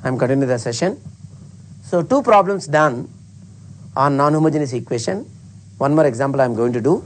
am continuing the session. So 2 problems done on non-homogeneous equation. One more example I am going to do.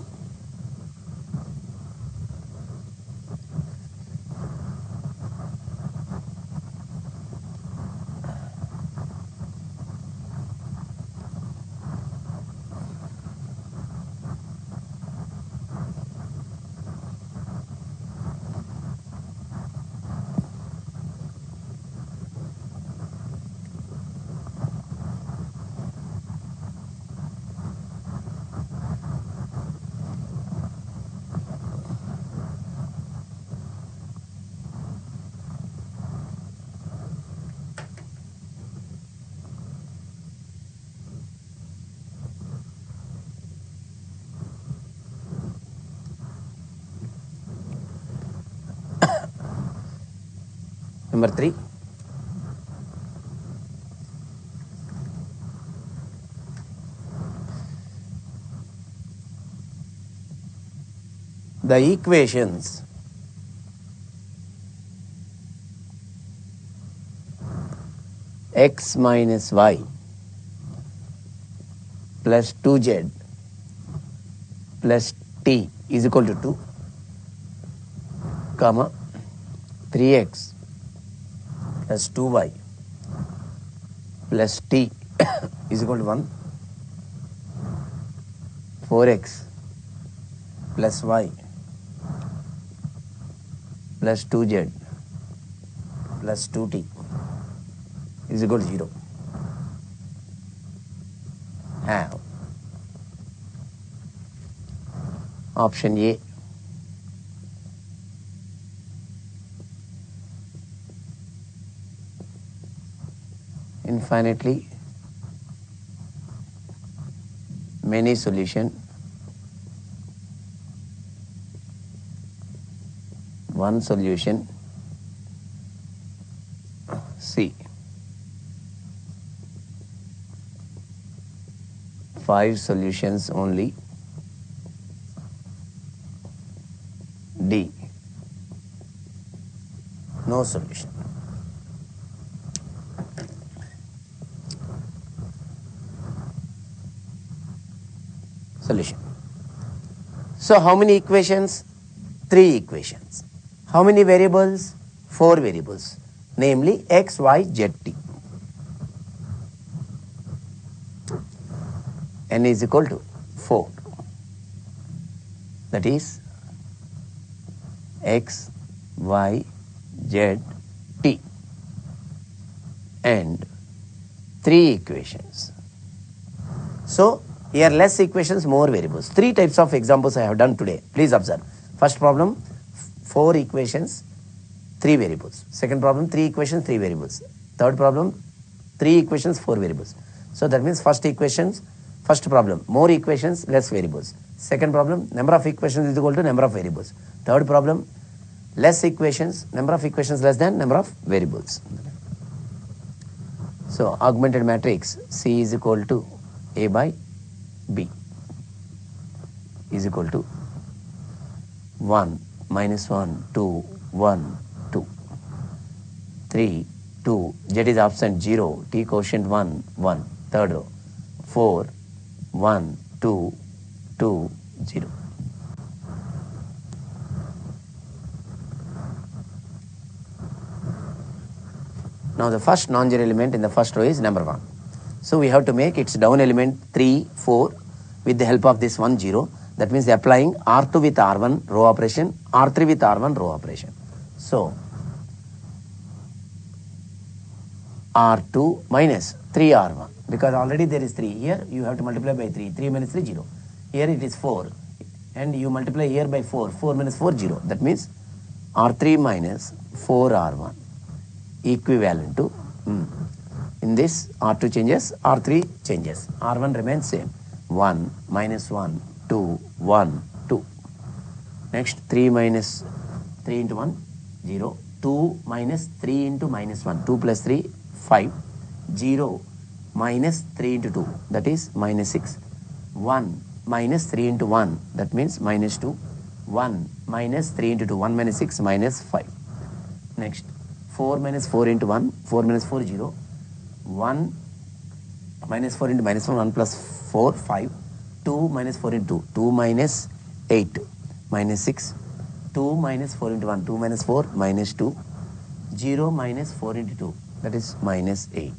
Number 3. The equations x minus y plus 2z plus t is equal to 2, comma 3x plus 2y plus t is equal to 1, 4x plus y plus 2z plus 2t is equal to 0. Have option A. Infinitely many solution, one solution. C. 5 solutions only. D. No solution. Solution. So how many equations? 3 equations. How many variables? 4 variables, namely x, y, z, t. N is equal to 4. That is x, y, z, t. And 3 equations. So here less equations, more variables. 3 types of examples I have done today. Please observe. First problem, 4 equations, 3 variables. Second problem, 3 equations, 3 variables. Third problem, 3 equations, 4 variables. So that means first problem, more equations, less variables. Second problem, number of equations is equal to number of variables. Third problem, less equations, number of equations less than number of variables. So augmented matrix C is equal to A by B is equal to 1, minus 1, 2, 1, 2, 3, 2, Z is absent 0, T quotient 1, 1, third row, 4, 1, 2, 2, 0. Now the first non-zero element in the first row is number 1. So we have to make its down element 3, 4 with the help of this 1, 0. That means applying R2 with R1 row operation, R3 with R1 row operation. So R2 minus 3R1, because already there is 3. Here you have to multiply by 3. 3 minus 3, 0. Here it is 4. And you multiply here by 4. 4 minus 4, 0. That means R3 minus 4R1 equivalent to, in this R2 changes, R3 changes. R1 remains same. 1 minus 1, 2, 1, 2. Next 3 minus 3 into 1, 0. 2 minus 3 into minus 1. 2 plus 3, 5. 0 minus 3 into 2, that is minus 6. 1 minus 3 into 1, that means minus 2. 1 minus 3 into 2, 1 minus 6, minus 5. Next 4 minus 4 into 1, 4 minus 4, 0. 1 minus 4 into minus 1, 1 plus 4, 5. 2 minus 4 into 2, 2 minus 8, minus 6. 2 minus 4 into 1, 2 minus 4, minus 2. 0 minus 4 into 2, that is minus 8.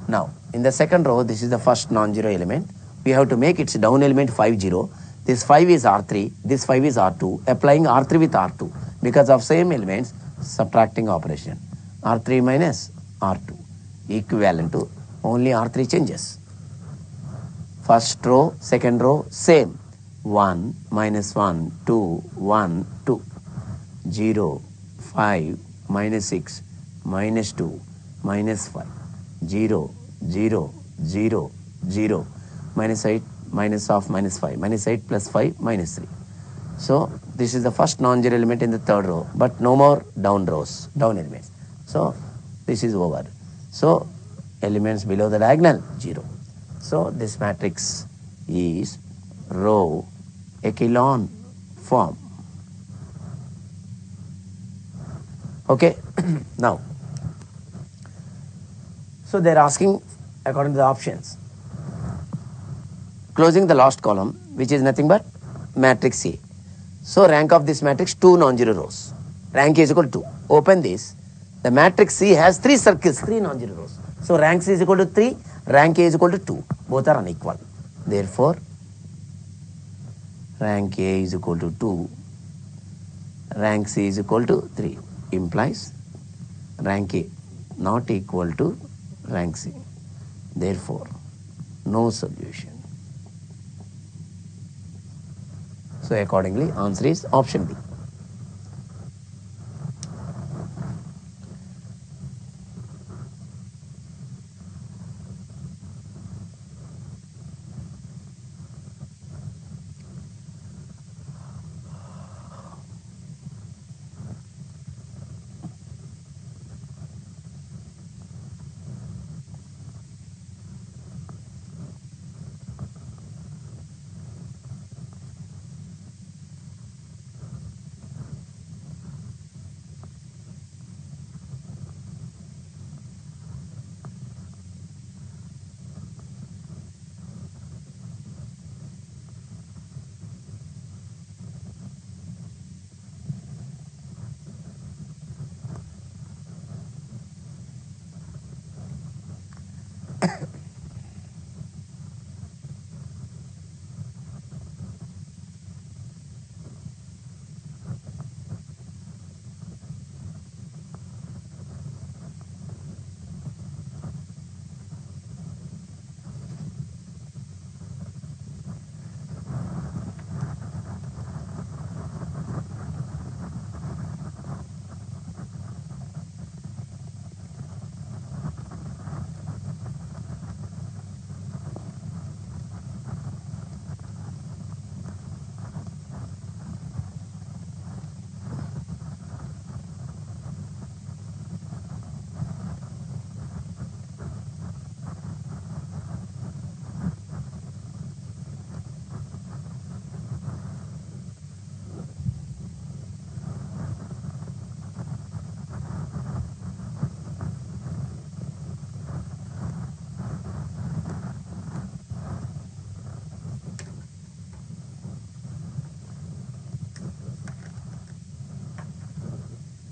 Now, in the second row, this is the first non-zero element. We have to make its down element 5, 0. This 5 is R3, this 5 is R2. Applying R3 with R2. Because of same elements, subtracting operation. R3 minus R2. Equivalent to only R3 changes. First row, second row, same. 1, minus 1, 2, 1, 2. 0, 5, minus 6, minus 2, minus 5. 0, 0, 0, 0, minus 8, minus of minus 5, minus 8 plus 5, minus 3. So, this is the first non-zero element in the third row, but no more down rows, down elements. So, this is over. So, elements below the diagonal, 0. So, this matrix is row echelon form. Okay, now, so they are asking according to the options. Closing the last column, which is nothing but matrix A. So rank of this matrix 2 non-zero rows. Rank A is equal to 2. Open this. The matrix C has 3 circles, 3 non-zero rows. So rank C is equal to 3, rank A is equal to 2. Both are unequal. Therefore, rank A is equal to 2, rank C is equal to 3. Implies rank A not equal to rank C. Therefore, no solution. So accordingly, answer is option B.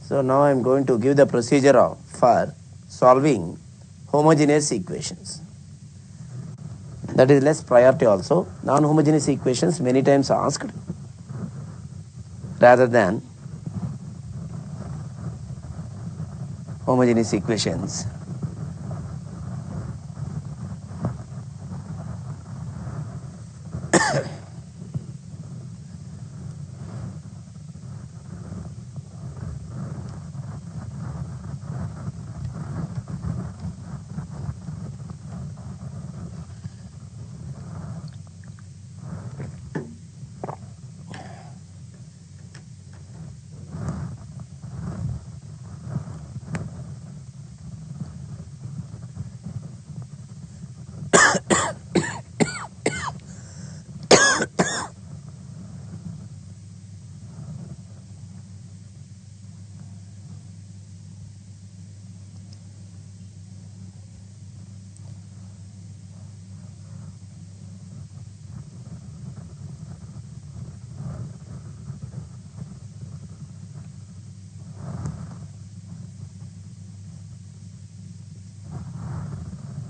So now I am going to give the procedure for solving homogeneous equations. That is less priority also. Non-homogeneous equations many times asked rather than homogeneous equations.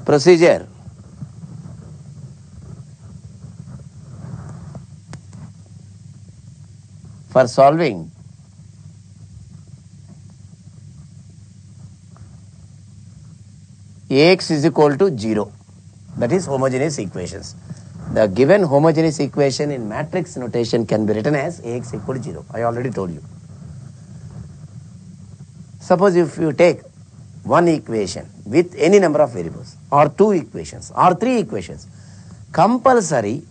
procedure for solving Ax is equal to 0. That is homogeneous equations. The given homogeneous equation in matrix notation can be written as Ax equal to 0. I already told you. Suppose if you take one equation with any number of variables, or two equations, or three equations, compulsory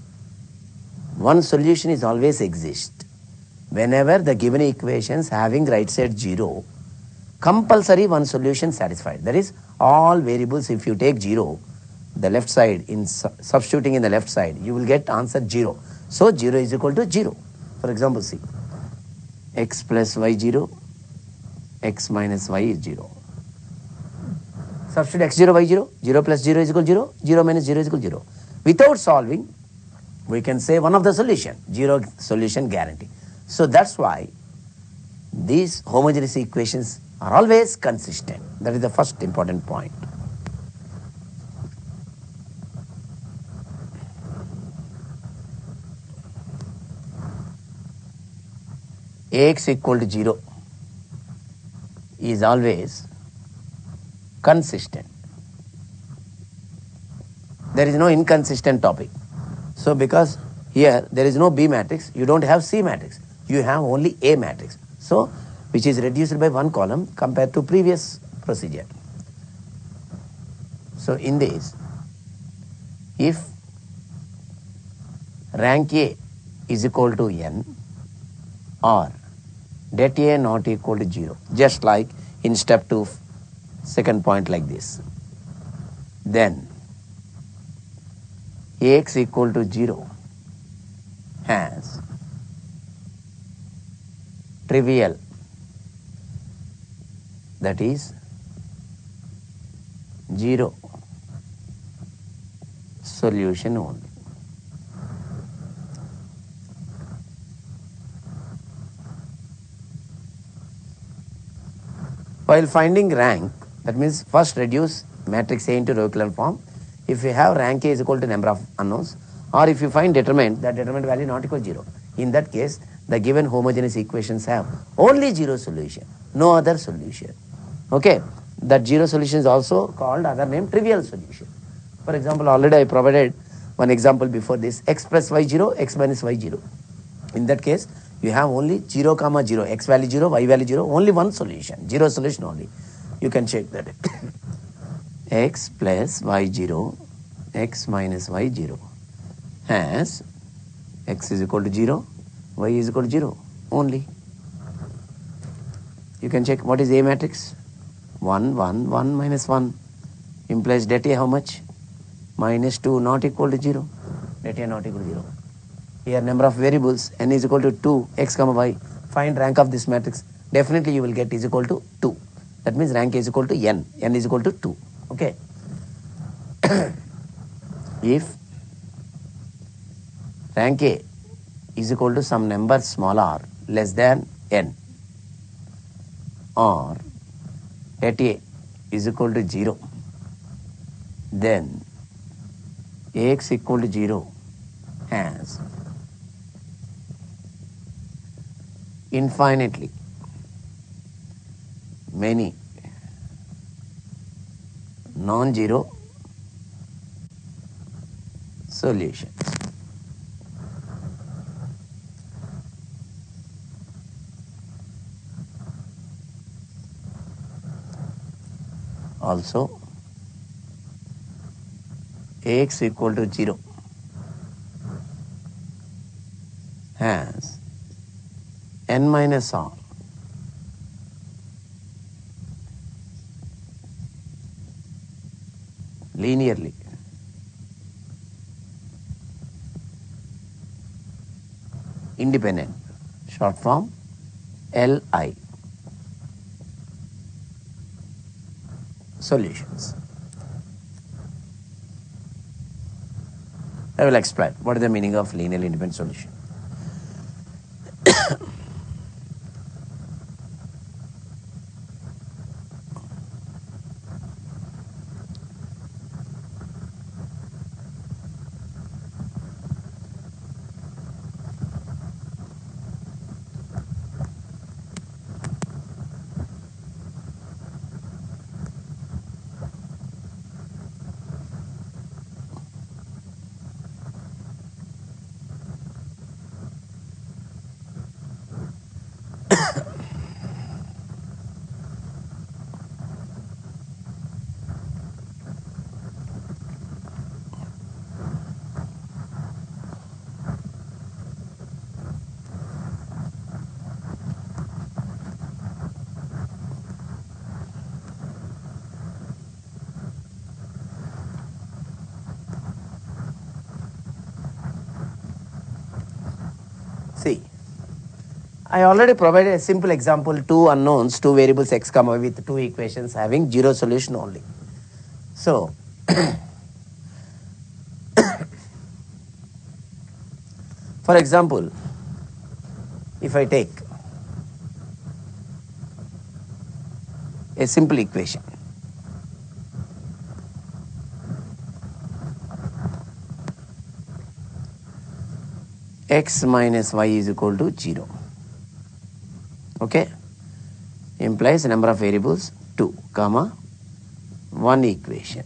one solution is always exist. Whenever the given equations having right side 0, compulsory one solution satisfied. That is, all variables, if you take 0, the left side, in substituting in the left side, you will get answer 0. So 0 is equal to 0. For example, see, x plus y 0, x minus y is 0. Substitute x0, y0, 0 plus 0 is equal to 0, 0 minus 0 is equal to 0. Without solving, we can say one of the solution, 0 solution guarantee. So that's why these homogeneous equations are always consistent. That is the first important point. Ax equal to 0 is always consistent. There is no inconsistent topic. So because here there is no B matrix, you don't have C matrix. You have only A matrix. So which is reduced by one column compared to previous procedure. So in this, if rank A is equal to n or det A not equal to 0, just like in step 2, second point like this, then Ax equal to 0 has trivial, that is 0 solution only. While finding rank, that means first reduce matrix A into row echelon form. If you have rank A is equal to number of unknowns, or if you find determinant, that determinant value not equal to 0. In that case, the given homogeneous equations have only 0 solution, no other solution. Okay, that 0 solution is also called other name trivial solution. For example, already I provided one example before this, x plus y0, x minus y0. In that case, you have only 0 comma 0, x value 0, y value 0, only one solution, 0 solution only. You can check that. X plus y0, x minus y0 has x is equal to 0, y is equal to 0 only. You can check what is A matrix. 1, 1, 1 minus 1 implies det A how much? Minus 2 not equal to 0. Det A not equal to 0. Here number of variables, n is equal to 2, x comma y. Find rank of this matrix. Definitely you will get is equal to 2. That means rank is equal to n. N is equal to 2. Okay. If rank A is equal to some number small r less than n, or at A is equal to 0, then Ax equal to 0 has infinitely many non-zero solutions. Also, Ax equal to 0 has n minus r linearly independent, short form Li solutions. I will explain what is the meaning of linearly independent solution. See, I already provided a simple example, two unknowns, two variables x comma with two equations having zero solution only. So, for example, if I take a simple equation, x minus y is equal to 0. Okay, implies number of variables 2 comma one equation.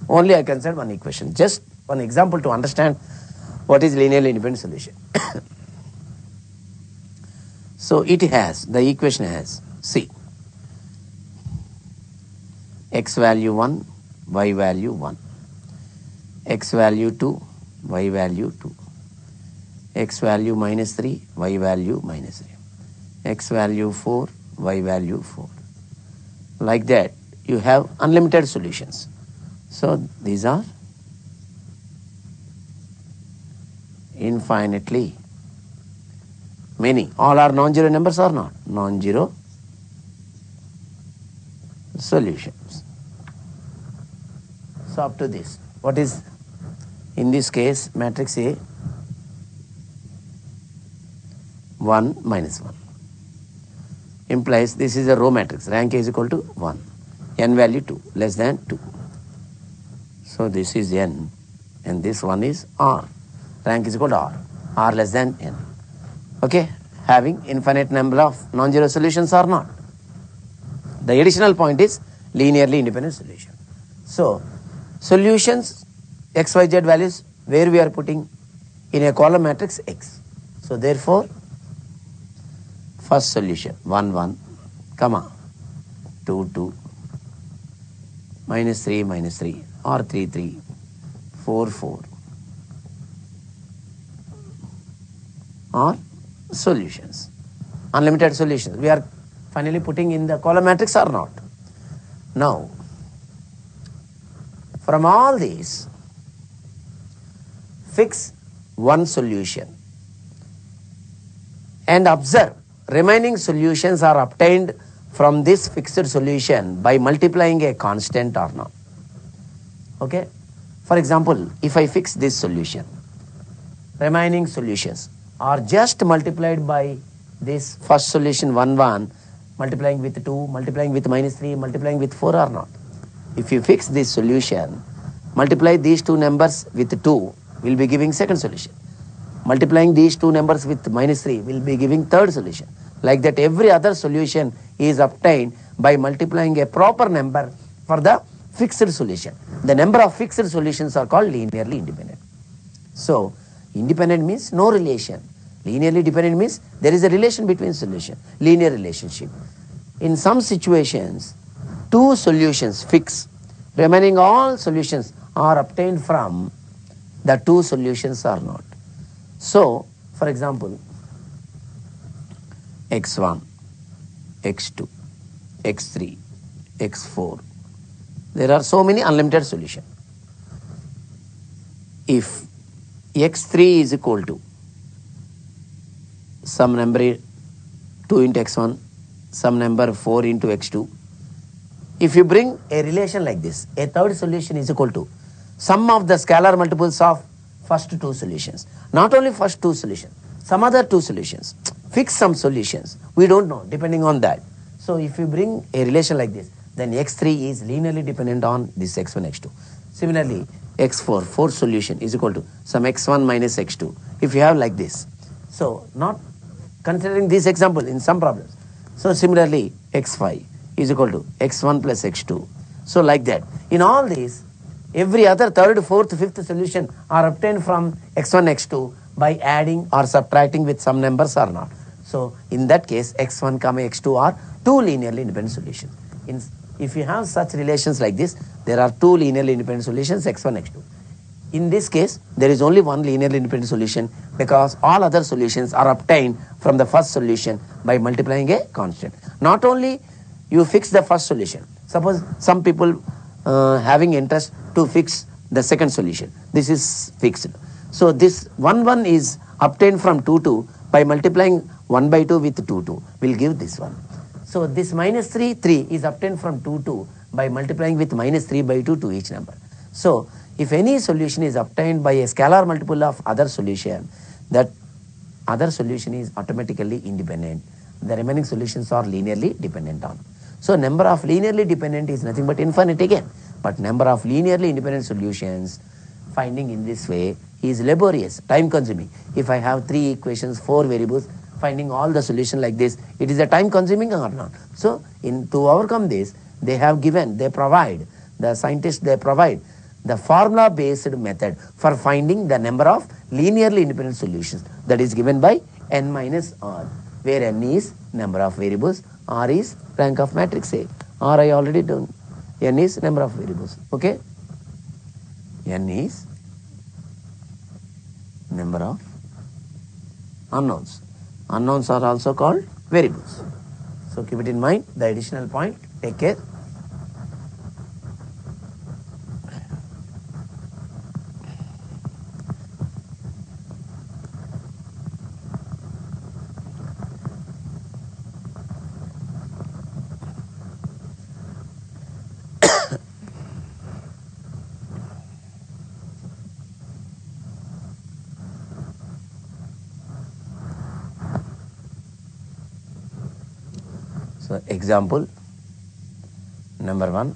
Only I consider one equation. Just one example to understand what is linearly independent solution. So it has, the equation has, see, x value 1, y value 1, x value 2, y value 2, x value minus 3, y value minus 3, x value 4, y value 4. Like that, you have unlimited solutions. So these are infinitely many. All are non-zero numbers or not? Non-zero solutions. So up to this, what is in this case matrix A? 1 minus 1 implies this is a row matrix. Rank A is equal to 1. N value 2, less than 2. So this is N and this one is R. Rank is equal to R. R less than N. Okay, having infinite number of non-zero solutions or not. The additional point is linearly independent solution. So solutions x, y, z values where we are putting in a column matrix X. So therefore, first solution 1 1 comma 2 2 minus 3 or 3 3 4 4 are solutions, unlimited solutions. We are finally putting in the column matrix or not. Now, from all these, fix one solution and observe remaining solutions are obtained from this fixed solution by multiplying a constant or not. Okay? For example, if I fix this solution, remaining solutions are just multiplied by this first solution 1 1, multiplying with 2, multiplying with minus 3, multiplying with 4 or not. If you fix this solution, multiply these two numbers with 2 will be giving second solution. Multiplying these two numbers with minus 3 will be giving third solution. Like that, every other solution is obtained by multiplying a proper number for the fixed solution. The number of fixed solutions are called linearly independent. So, independent means no relation. Linearly dependent means there is a relation between solution, linear relationship. In some situations, two solutions fix, remaining all solutions are obtained from the two solutions or not. So, for example, x1, x2, x3, x4. There are so many unlimited solutions. If x3 is equal to some number 2 into x1, some number 4 into x2, if you bring a relation like this, a third solution is equal to sum of the scalar multiples of first two solutions. Not only first two solutions, some other two solutions. Fix some solutions. We don't know, depending on that. So if you bring a relation like this, then x3 is linearly dependent on this x1, x2. Similarly, x4, fourth solution is equal to some x1 minus x2. If you have like this. So not considering this example in some problems. So similarly, x5 is equal to x1 plus x2. So like that. In all these, every other third, fourth, fifth solution are obtained from x1, x2 by adding or subtracting with some numbers or not. So in that case, x1, x2 are two linearly independent solutions. If you have such relations like this, there are two linearly independent solutions, x1, x2. In this case, there is only one linearly independent solution because all other solutions are obtained from the first solution by multiplying a constant. Not only you fix the first solution. Suppose some people having interest to fix the second solution. This is fixed. So this 1 1 is obtained from 2 2 By multiplying 1 by 2 with 2, 2 will give this one. So this minus 3, 3 is obtained from 2, 2 by multiplying with minus 3 by 2 to each number. So if any solution is obtained by a scalar multiple of other solution, that other solution is automatically independent. The remaining solutions are linearly dependent on. So number of linearly dependent is nothing but infinite again. But number of linearly independent solutions finding in this way is laborious, time consuming. If I have 3 equations, 4 variables, finding all the solution like this, it is a time consuming or not. So to overcome this, they provide the formula based method for finding the number of linearly independent solutions, that is given by n minus r, where n is number of variables, r is rank of matrix A. R I already done. N is number of variables. Okay? N is number of unknowns. Unknowns are also called variables. So keep it in mind, the additional point, take care. So example number 1.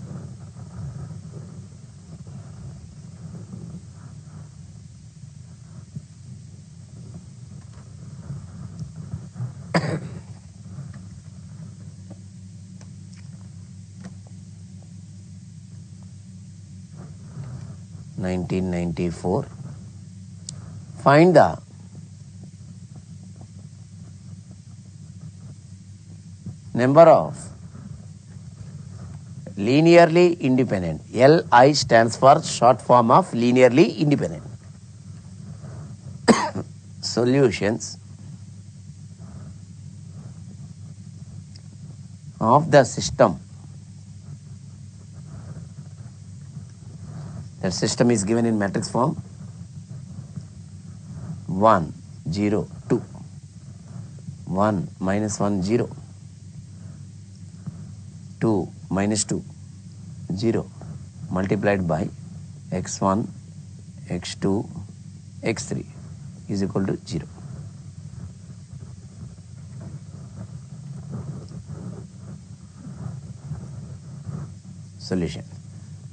(1994). Find the number of linearly independent. LI stands for short form of linearly independent solutions of the system. That system is given in matrix form 1, 0, 2, 1, minus 1, 0, 2, minus 2, 0, multiplied by x1, x2, x3 is equal to 0. Solution.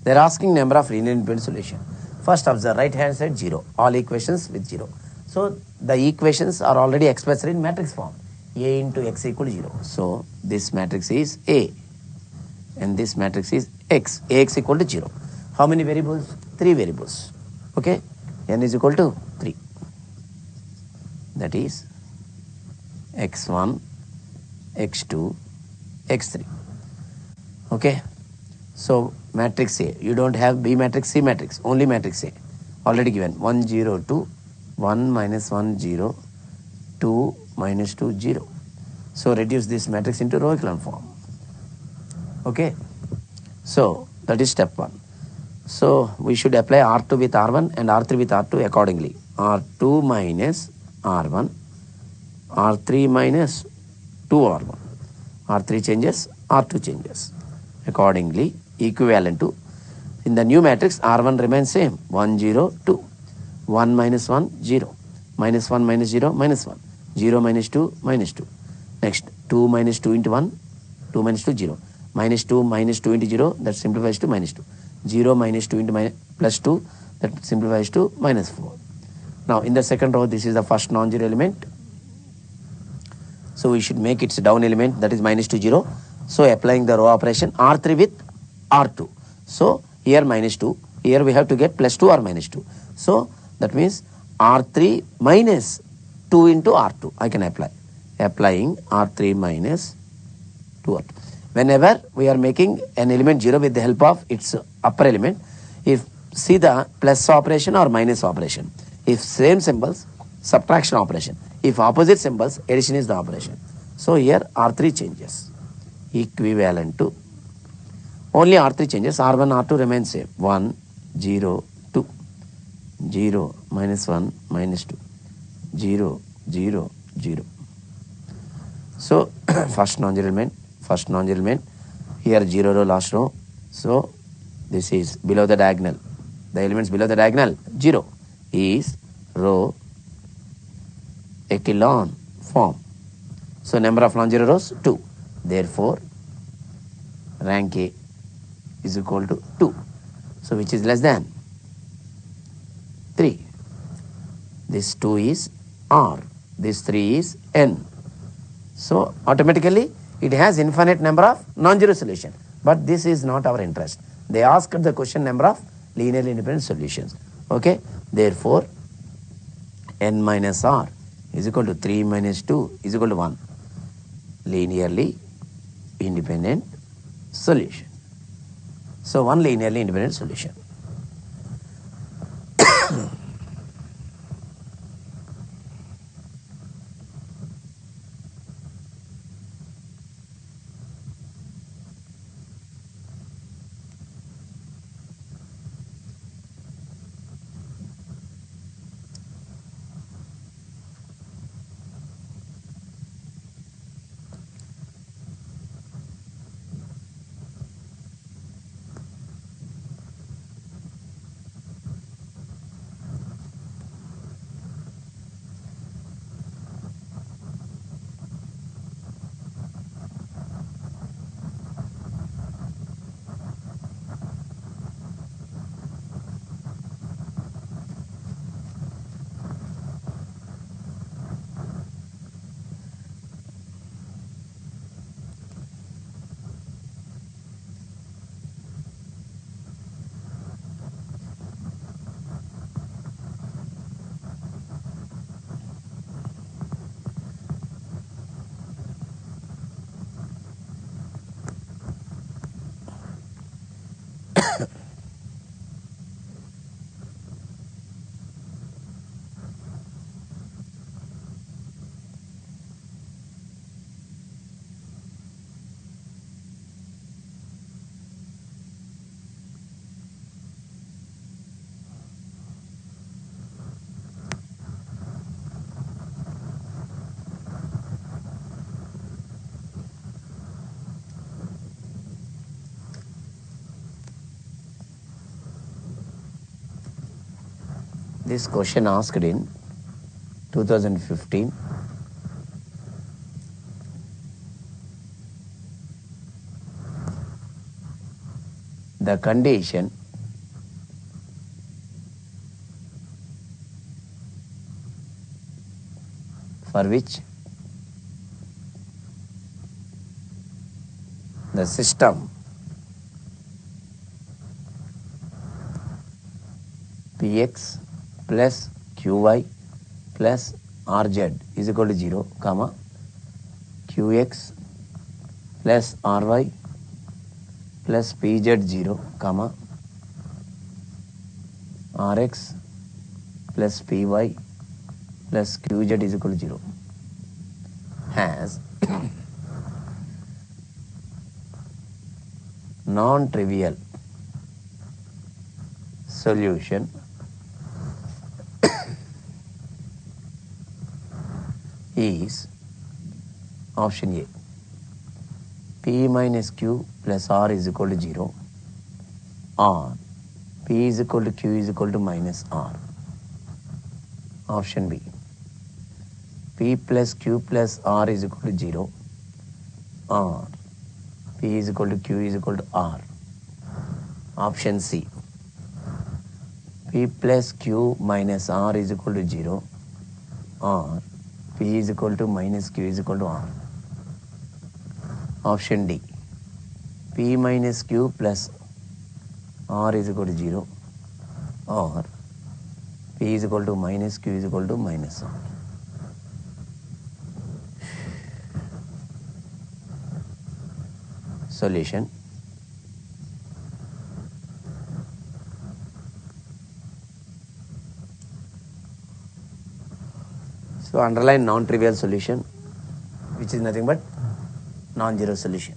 They are asking number of linear independent solution. First observe right hand side 0, all equations with 0. So the equations are already expressed in matrix form. A into x equal to 0. So this matrix is A and this matrix is x. Ax equal to 0. How many variables? 3 variables. Okay. N is equal to 3. That is x1, x2, x3. Okay. So matrix A, you don't have B matrix, C matrix, only matrix A. Already given 1, 0, 2, 1, minus 1, 0, 2, minus 2, 0. So reduce this matrix into row echelon form. Okay. So that is step 1. So we should apply R2 with R1 and R3 with R2 accordingly. R2 minus R1, R3 minus 2R1. R3 changes, R2 changes. Accordingly, equivalent to, in the new matrix, R1 remains same, 1, 0, 2. 1 minus 1, 0. Minus 1 minus 0, minus 1. 0 minus 2, minus 2. Next, 2 minus 2 into 1, 2 minus 2, 0. Minus 2 minus 2 into 0, that simplifies to minus 2. 0 minus 2 into plus 2, that simplifies to minus 4. Now, in the second row, this is the first non-zero element. So we should make its down element, that is minus 2, 0. So applying the row operation, R3 with R2. So here minus 2, here we have to get plus 2 or minus 2. So that means R3 minus 2 into R2, I can apply. Applying R3 minus 2R2. Whenever we are making an element 0 with the help of its upper element, if see the plus operation or minus operation. If same symbols, subtraction operation. If opposite symbols, addition is the operation. So here R3 changes. Equivalent to, only R3 changes, R1, R2 remains same. 1, 0, 2, 0, minus 1, minus 2, 0, 0, 0. So first non-zero element, here 0 row, last row. So this is below the diagonal. The elements below the diagonal, 0 is row echelon form. So number of non-zero rows, 2. Therefore, rank A is equal to 2. So which is less than 3. This 2 is R. This 3 is N. So automatically it has infinite number of non-zero solution. But this is not our interest. They asked the question number of linearly independent solutions. Okay. Therefore, N minus R is equal to 3 minus 2 is equal to 1. Linearly independent solution. So one linearly independent solution. This question asked in 2015. The condition for which the system Px plus Qy plus Rz is equal to 0, comma, Qx plus Ry plus Pz 0, comma, Rx plus Py plus Qz is equal to 0 has non-trivial solution is option A. P minus Q plus R is equal to 0, or P is equal to Q is equal to minus R. Option B. P plus Q plus R is equal to 0, or P is equal to Q is equal to R. Option C. P plus Q minus R is equal to 0, or P is equal to minus Q is equal to R. Option D. P minus Q plus R is equal to 0, or P is equal to minus Q is equal to minus R. Solution. So underline non-trivial solution, which is nothing but non-zero solution.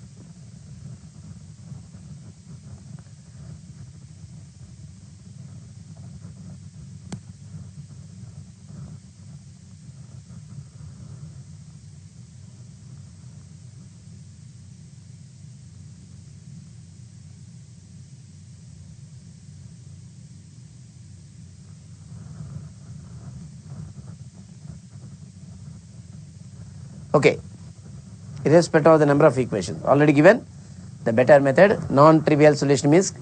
Okay, irrespective of the number of equations already given. The better method, non-trivial solution means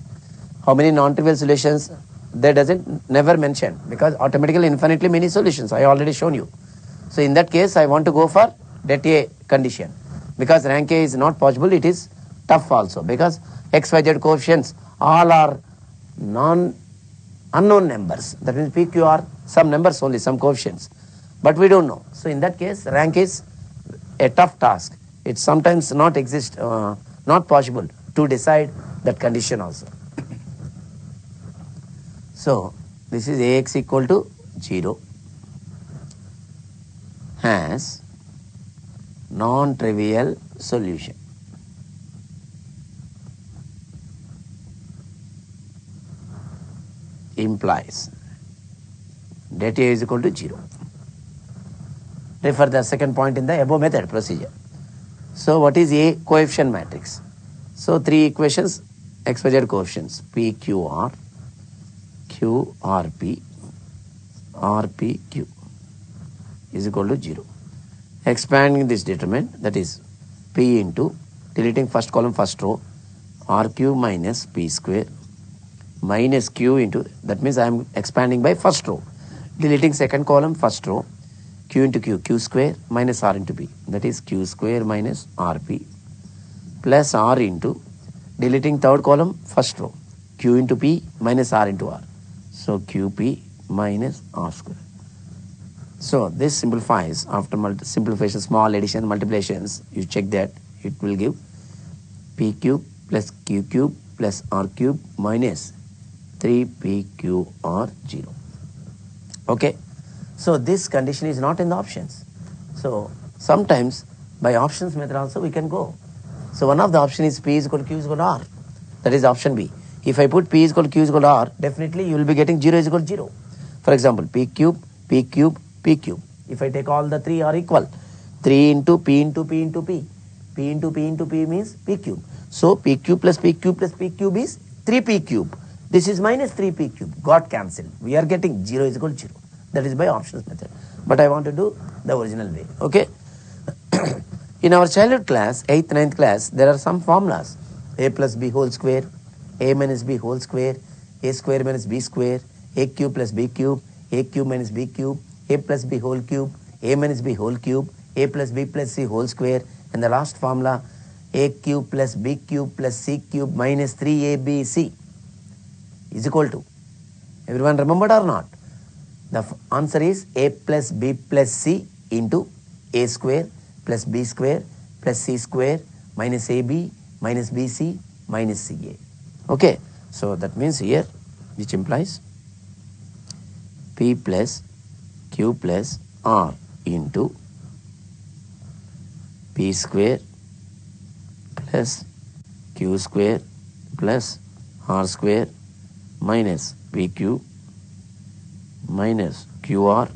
how many non-trivial solutions there doesn't never mention, because automatically infinitely many solutions I already shown you. So in that case I want to go for det A condition, because rank A is not possible, it is tough also, because x, y, z coefficients all are unknown numbers. That means p, q are some numbers only, some coefficients, but we don't know. So in that case rank is a tough task. It's sometimes not possible to decide that condition also. So this is Ax equal to 0 has non-trivial solution. Implies det A is equal to 0. Refer the second point in the above method procedure. So what is A coefficient matrix? So three equations, x, y, z coefficients, P, Q, R, Q, R, P, R, P, Q is equal to 0. Expanding this determinant, that is P into, deleting first column first row, R Q minus P square minus Q into, that means I am expanding by first row, deleting second column first row, Q into Q, Q square minus R into P, that is Q square minus RP plus R into, deleting third column first row, Q into P minus R into R, so QP minus R square. So this simplifies after simplification, small addition, multiplications, you check that, it will give P cube plus Q cube plus R cube minus 3PQR 0. Okay, so this condition is not in the options. So sometimes by options method also we can go. So one of the option is P is equal to Q is equal to R. That is option B. If I put P is equal to Q is equal to R, definitely you will be getting 0 is equal to 0. For example, P cube, P cube, P cube. If I take all the three are equal, 3 into P into P into P. P into P into P means P cube. So P cube plus P cube plus P cube is 3P cube. This is minus 3P cube. Got cancelled. We are getting 0 is equal to 0. That is by options method. But I want to do the original way. Okay. In our childhood class, 8th, 9th class, there are some formulas. A plus B whole square, A minus B whole square, A square minus B square, A cube plus B cube, A cube minus B cube, A plus B whole cube, A minus B whole cube, A plus B plus C whole square, and the last formula, A cube plus B cube plus C cube minus 3ABC is equal to. Everyone remembered or not? The answer is A plus B plus C into A square plus B square plus C square minus AB minus BC minus CA. Okay, so that means here, which implies P plus Q plus R into P square plus Q square plus R square minus PQ minus QR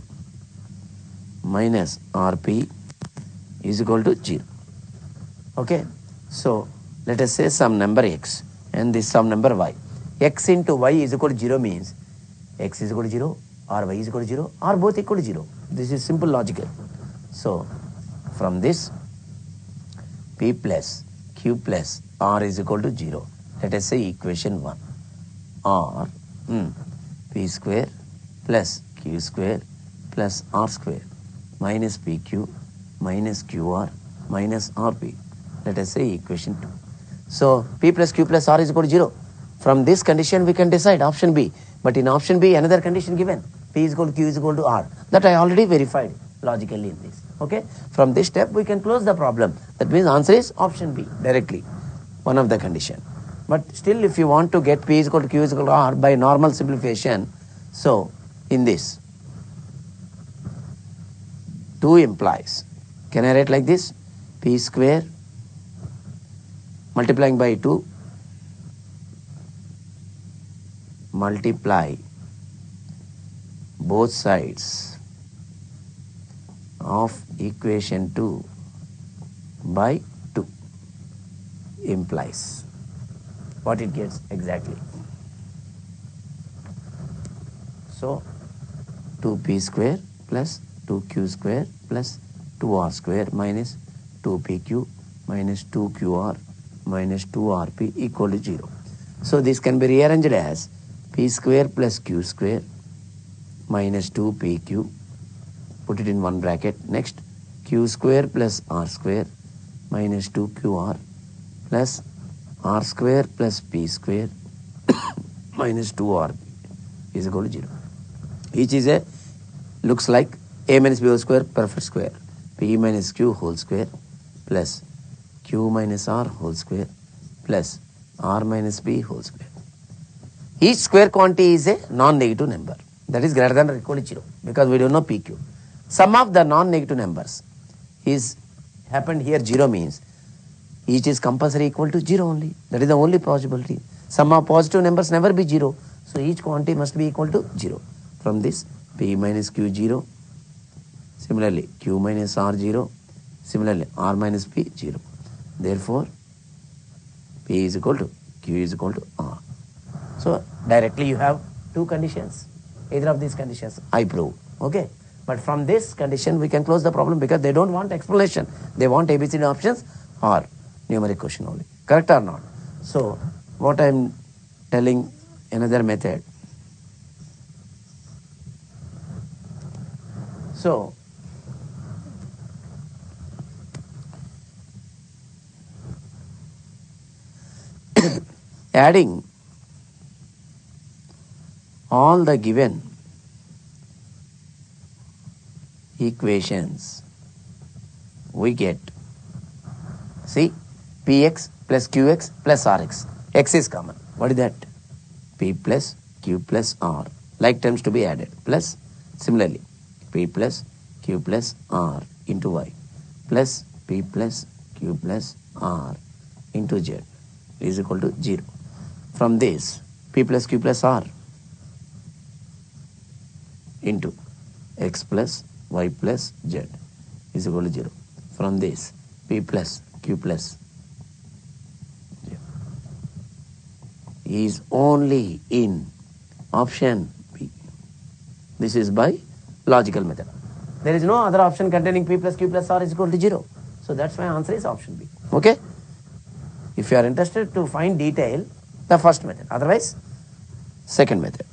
minus RP is equal to 0. Okay, so let us say some number x and this some number y. X into y is equal to 0 means x is equal to 0 or y is equal to 0 or both equal to 0. This is simple logical. So from this, P plus Q plus R is equal to 0. Let us say equation 1. Or P square plus Q square plus R square minus PQ minus QR minus RP. Let us say equation 2. So P plus Q plus R is equal to 0. From this condition we can decide option B. But in option B another condition given. P is equal to Q is equal to R. That I already verified logically in this. Okay. From this step we can close the problem. That means answer is option B directly. One of the condition. But still if you want to get P is equal to Q is equal to R by normal simplification, so in this 2 implies, can I write like this? P square multiplying by 2 multiply both sides of equation 2 by 2 implies what it gets exactly. So 2p square plus 2q square plus 2r square minus 2pq minus 2qr minus 2rp equal to 0. So this can be rearranged as p square plus q square minus 2pq, put it in one bracket. Next, q square plus r square minus 2qr plus r square plus p square minus 2r is equal to 0. Each is a, looks like a minus b whole square perfect square, p minus q whole square plus q minus r whole square plus r minus p whole square. Each square quantity is a non-negative number, that is greater than or equal to 0, because we don't know pq. Sum of the non-negative numbers is happened here 0 means each is compulsory equal to 0 only. That is the only possibility. Sum of positive numbers never be 0. So each quantity must be equal to 0. From this, p minus q 0. Similarly, q minus r 0. Similarly, r minus p 0. Therefore, p is equal to q is equal to r. So directly you have two conditions. Either of these conditions I prove. Okay. But from this condition we can close the problem, because they don't want explanation. They want ABCD options or numeric question only. Correct or not? So what I am telling, another method. So adding all the given equations, we get, see, px plus qx plus rx. X is common. What is that? P plus q plus r. Like terms to be added. Plus, similarly, p plus q plus r into y plus p plus q plus r into z is equal to 0. From this, p plus q plus r into x plus y plus z is equal to 0. From this, p plus q plus z is only in option B. This is by logical method. There is no other option containing p plus q plus r is equal to 0. So that's why answer is option B. Okay? If you are interested to find detail, the first method. Otherwise, second method.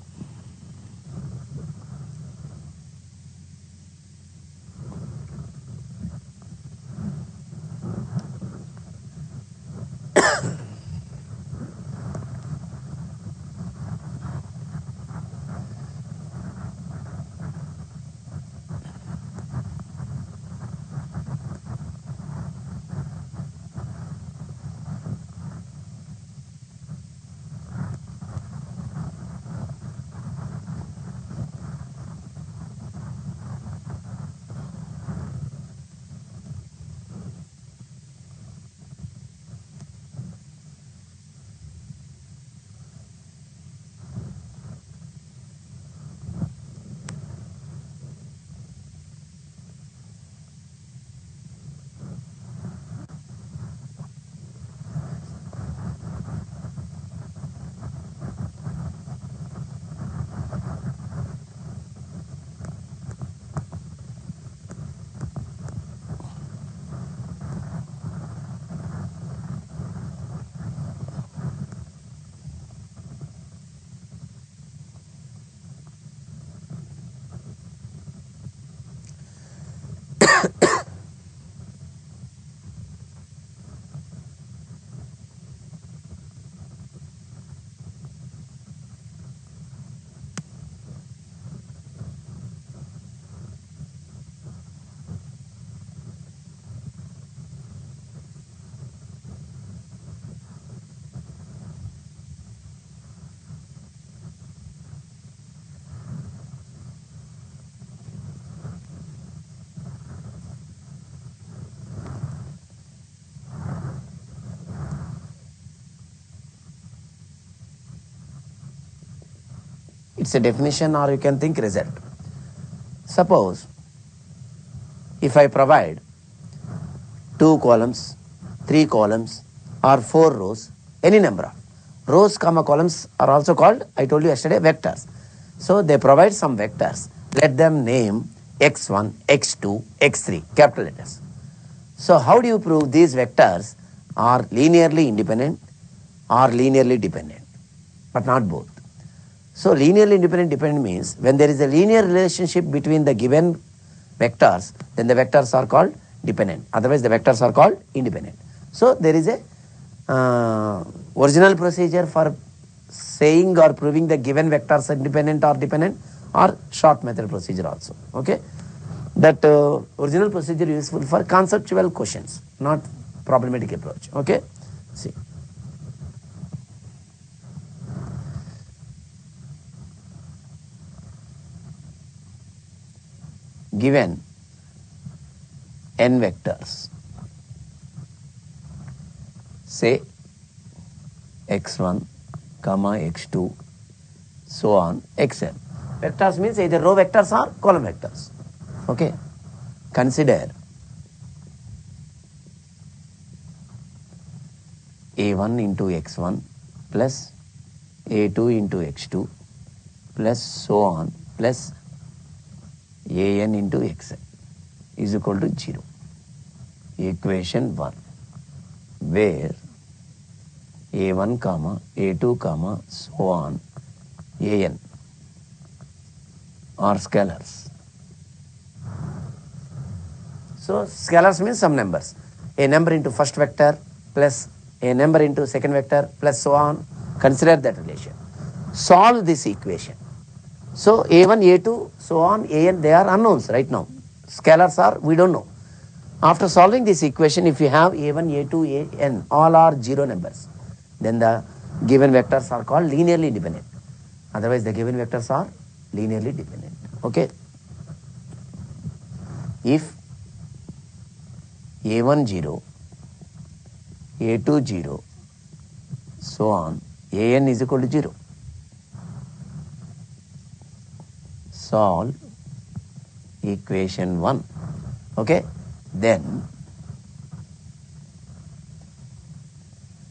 It's a definition, or you can think result. Suppose if I provide 2 columns, 3 columns or 4 rows, any number of rows comma columns are also called, I told you yesterday, vectors. So they provide some vectors. Let them name x1, x2, x3, capital letters. So how do you prove these vectors are linearly independent or linearly dependent, but not both? So linearly independent means when there is a linear relationship between the given vectors, then the vectors are called dependent. Otherwise, the vectors are called independent. So there is a original procedure for saying or proving the given vectors are independent or dependent, or short method procedure also. Okay, that original procedure is useful for conceptual questions, not problematic approach. Okay, see. Given n vectors, say x1, comma x2, so on, xn. Vectors means either row vectors or column vectors. Okay. Consider a1 into x1 plus a2 into x2 plus so on plus an into xn is equal to 0. Equation 1, where a1 comma a2 comma so on an are scalars. So scalars means some numbers. A number into first vector plus a number into second vector plus so on. Consider that relation. Solve this equation. So a1, a2, so on, an, they are unknowns right now. Scalars are, we don't know. After solving this equation, if you have a1, a2, an, all are 0 numbers, then the given vectors are called linearly independent. Otherwise, the given vectors are linearly dependent. Okay. If a1 0, a2 0, so on, an is equal to 0. Solve equation 1. Okay. Then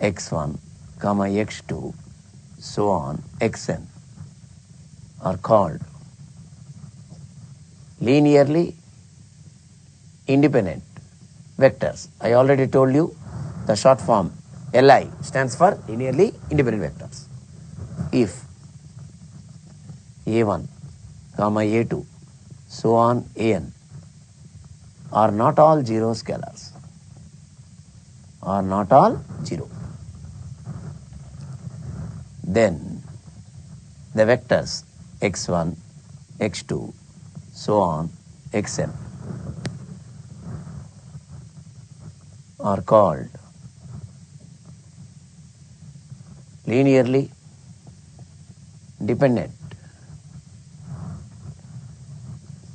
x1, comma x2, so on, xn are called linearly independent vectors. I already told you the short form LI stands for linearly independent vectors. If a1, comma a2, so on an are not all 0 scalars, are not all 0, then the vectors x1, x2, so on, xn are called linearly dependent,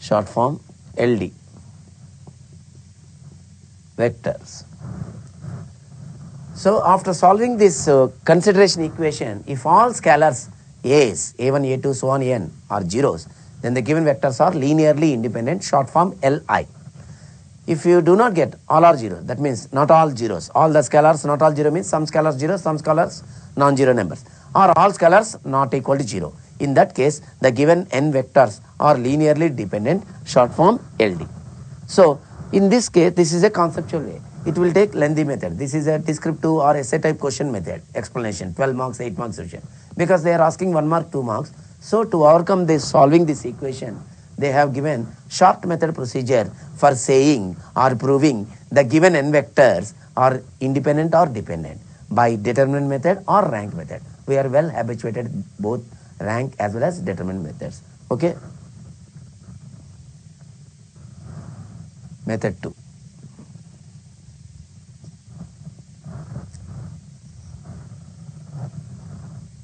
short form LD vectors. So after solving this consideration equation, if all scalars A's, a1, a2, so on, n are zeros, then the given vectors are linearly independent, short form Li. If you do not get all are zeros, that means not all zeros, all the scalars not all zero means some scalars zero, some scalars non-zero numbers, or all scalars not equal to 0. In that case, the given n vectors are linearly dependent, short form LD. So in this case, this is a conceptual way. It will take lengthy method. This is a descriptive or essay type question method, explanation, 12 marks, 8 marks question. Because they are asking 1 mark, 2 marks. So to overcome this, solving this equation, they have given short method procedure for saying or proving the given n vectors are independent or dependent by determinant method or rank method. We are well habituated both rank as well as determinant methods. Okay. Method 2.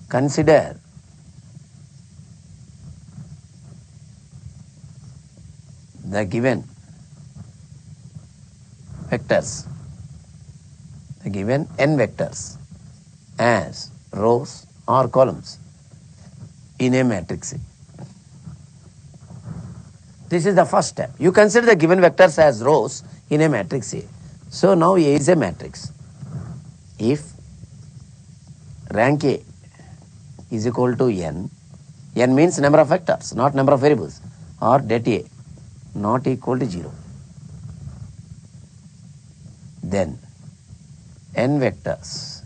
Consider the given vectors, the given n vectors as rows or columns in a matrix A. This is the first step. You consider the given vectors as rows in a matrix A. So now A is a matrix. If rank A is equal to n, n means number of vectors, not number of variables, or det A not equal to 0. Then n vectors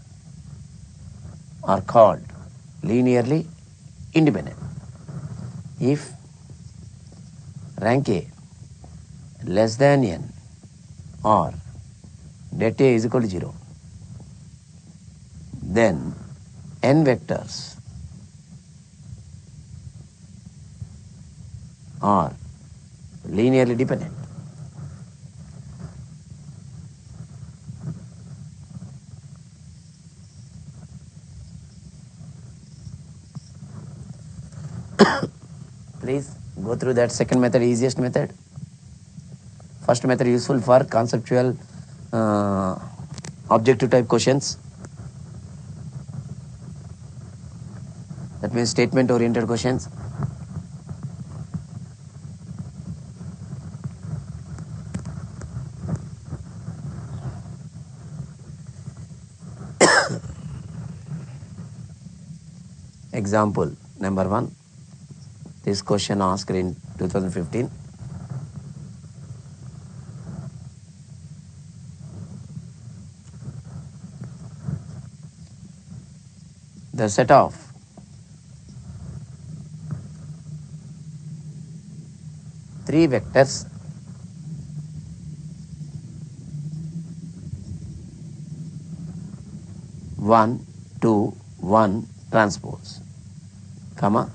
are called linearly independent. If rank A less than n or det A is equal to 0, then n vectors are linearly dependent. Please go through that second method, easiest method. First method useful for conceptual objective type questions. That means statement oriented questions. Example number 1. This question asked in 2015. The set of three vectors one, two, one transpose, comma,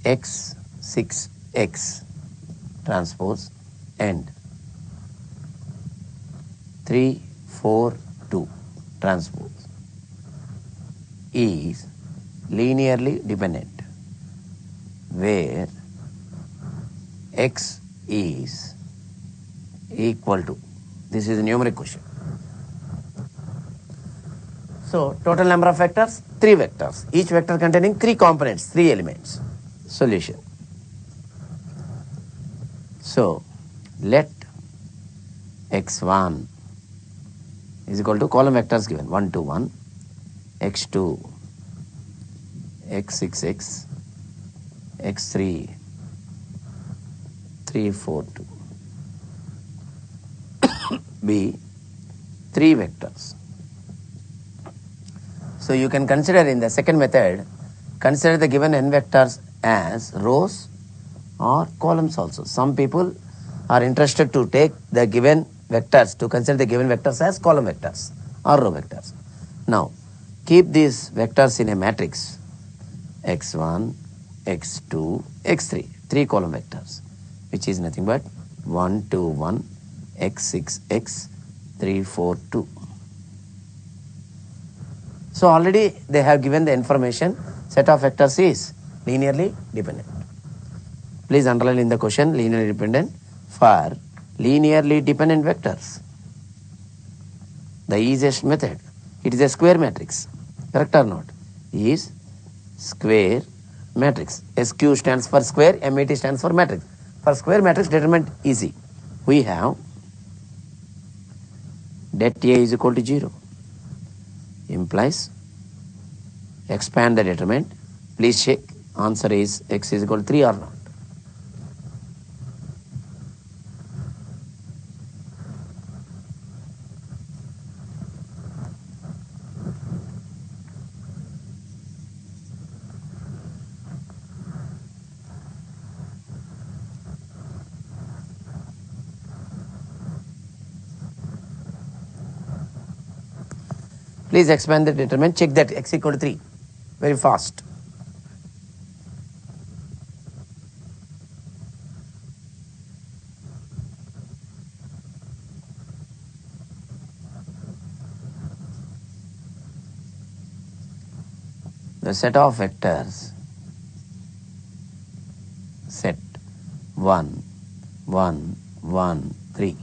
x 6x transpose and 3 4 2 transpose is linearly dependent, where x is equal to, this is a numeric question. So total number of vectors, 3 vectors, each vector containing 3 components, 3 elements. Solution. So let x1 is equal to column vectors given 1 2 1, x2 x6x, x3 3 4 2. B 3 vectors. So you can consider in the second method, consider the given n vectors as rows or columns also. Some people are interested to take the given vectors, to consider the given vectors as column vectors or row vectors. Now, keep these vectors in a matrix, x1, x2, x3, 3 column vectors, which is nothing but 1 2 1, x6 x, 3 4 2. So already they have given the information, set of vectors is linearly dependent. Please underline in the question linearly dependent for linearly dependent vectors. The easiest method, it is a square matrix, correct or not? Is square matrix. SQ stands for square, MAT stands for matrix. For square matrix determinant easy. We have det A is equal to 0. Implies expand the determinant. Please check answer is x is equal to 3 or not. Please expand the determinant, check that x equal to 3 very fast. The set of vectors set 1 1 1 3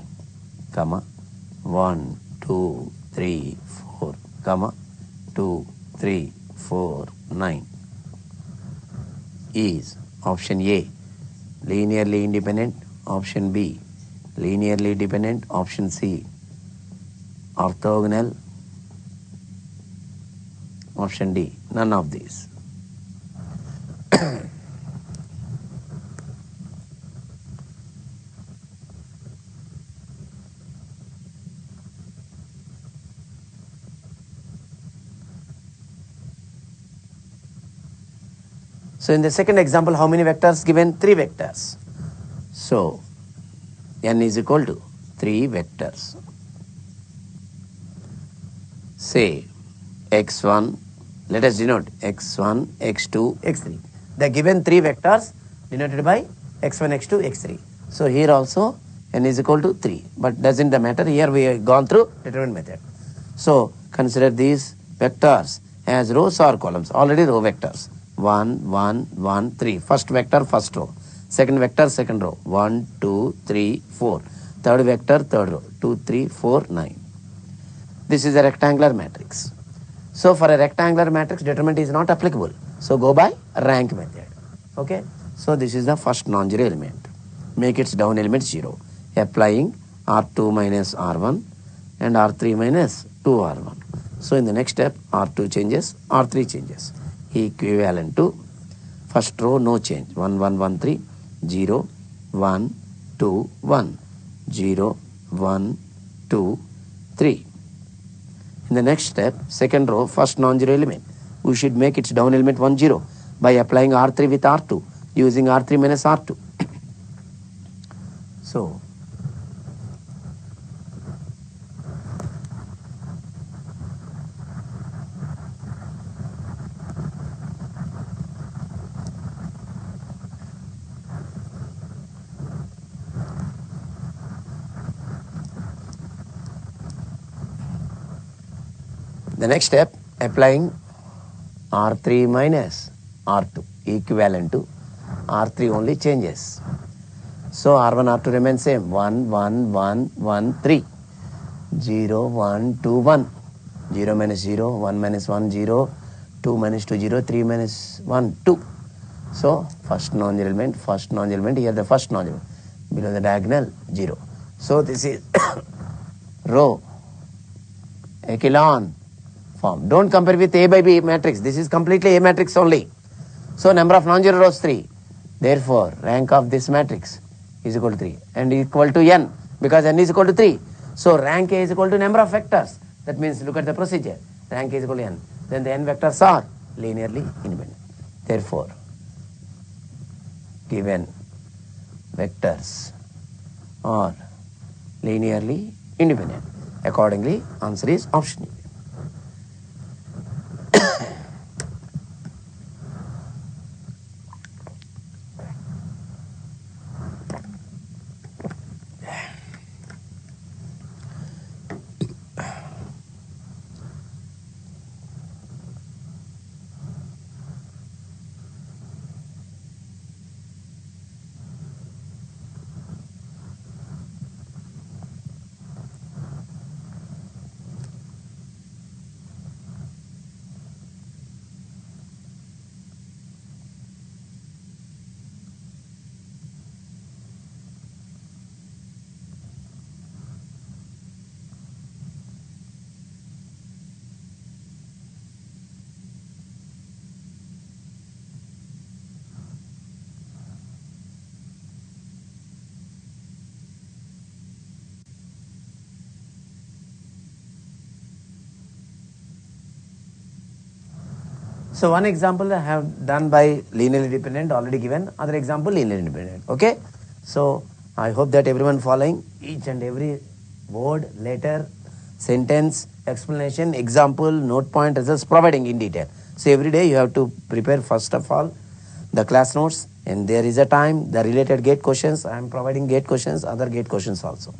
comma 1 2 3 4 comma 2 3 4 9 is option A linearly independent, option B linearly dependent, option C. Orthogonal, option D. None of these. So in the second example, how many vectors given? 3 vectors. So n is equal to 3 vectors. Say x1, let us denote x1, x2, x3. The given 3 vectors denoted by x1, x2, x3. So here also n is equal to 3. But doesn't matter. Here we have gone through determinant method. So consider these vectors as rows or columns. Already row vectors. 1, 1, 1, 3. First vector, first row. Second vector, second row. 1, 2, 3, 4. Third vector, third row. 2, 3, 4, 9. This is a rectangular matrix. So for a rectangular matrix, determinant is not applicable. So go by rank method. Okay. So this is the first non-zero element. Make its down element 0. Applying R2 minus R1 and R3 minus 2R1. So in the next step, R2 changes, R3 changes. Equivalent to first row, no change. 1, 1, 1, 3, 0, 1, 2, 1, 0, 1, 2, 3. In the next step, second row, first non-zero element. We should make its down element 1, 0 by applying R3 with R2, using R3 minus R2. So, the next step, applying R3 minus R2, equivalent to R3 only changes. So R1, R2 remain same. 1, 1, 1, 1, 3. 0, 1, 2, 1. 0 minus 0, 1 minus 1, 0. 2 minus 2, 0. 3 minus 1, 2. So first non-zero element, here the first non-zero. Below the diagonal, 0. So this is row, echelon form. Don't compare with A by B matrix. This is completely A matrix only. So number of non-zero rows 3. Therefore, rank of this matrix is equal to 3 and equal to n, because n is equal to 3. So rank A is equal to number of vectors. That means look at the procedure. Rank A is equal to n. Then the n vectors are linearly independent. Therefore, given vectors are linearly independent. Accordingly, answer is option A. So one example I have done by linearly dependent, already given. Other example, linearly independent. Okay. So I hope that everyone following each and every word, letter, sentence, explanation, example, note point, results providing in detail. So every day you have to prepare first of all the class notes, and there is a time the related gate questions. I am providing gate questions, other gate questions also.